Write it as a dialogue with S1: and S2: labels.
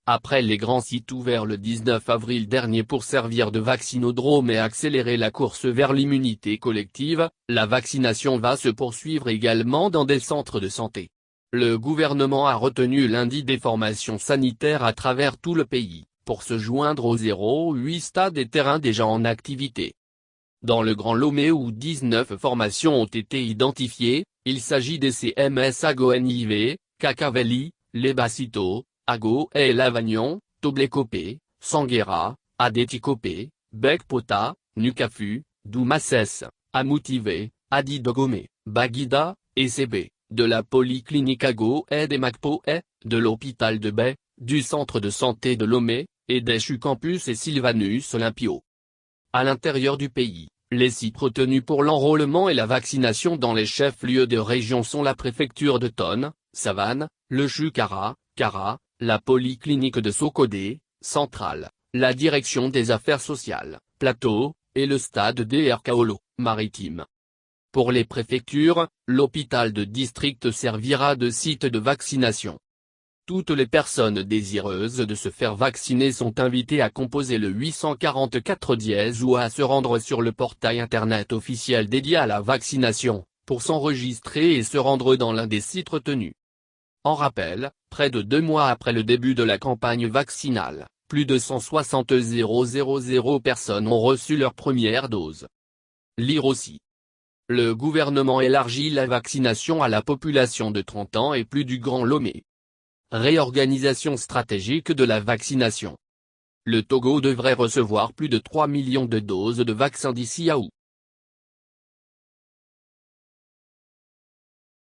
S1: Après les grands sites ouverts le 19 avril dernier pour servir de vaccinodrome et accélérer la course vers l'immunité collective, la vaccination va se poursuivre également dans des centres de santé. Le gouvernement a retenu lundi des formations sanitaires à travers tout le pays, pour se joindre aux 08 stades et terrains déjà en activité. Dans le Grand Lomé où 19 formations ont été identifiées, il s'agit des CMS Ago-NIV, Cacavelli, Lebacito, Ago et Lavagnon, Toblecopé, Sanguera, Adeticopé, Bec-Pota, Nucafu, Doumasses, Amoutivé, Adidogomé, Baguida, ECB, de la Polyclinique Ago et des Macpo et, de l'hôpital de Baie, du centre de santé de Lomé, et des CHU Campus et Sylvanus Olympio. À l'intérieur du pays, les sites retenus pour l'enrôlement et la vaccination dans les chefs-lieux de région sont la préfecture de Tonne, Savane, le CHU Cara, la Polyclinique de Sokodé, Centrale, la Direction des Affaires sociales, Plateau, et le stade DR Kaolo, Maritime. Pour les préfectures, l'hôpital de district servira de site de vaccination. Toutes les personnes désireuses de se faire vacciner sont invitées à composer le 844 ou à se rendre sur le portail internet officiel dédié à la vaccination, pour s'enregistrer et se rendre dans l'un des sites retenus. En rappel, près de 2 mois après le début de la campagne vaccinale, plus de 160 000 personnes ont reçu leur première dose. Lire aussi. Le gouvernement élargit la vaccination à la population de 30 ans et plus du Grand Lomé. Réorganisation stratégique de la vaccination. Le Togo devrait recevoir plus de 3 millions de doses de vaccins d'ici à août.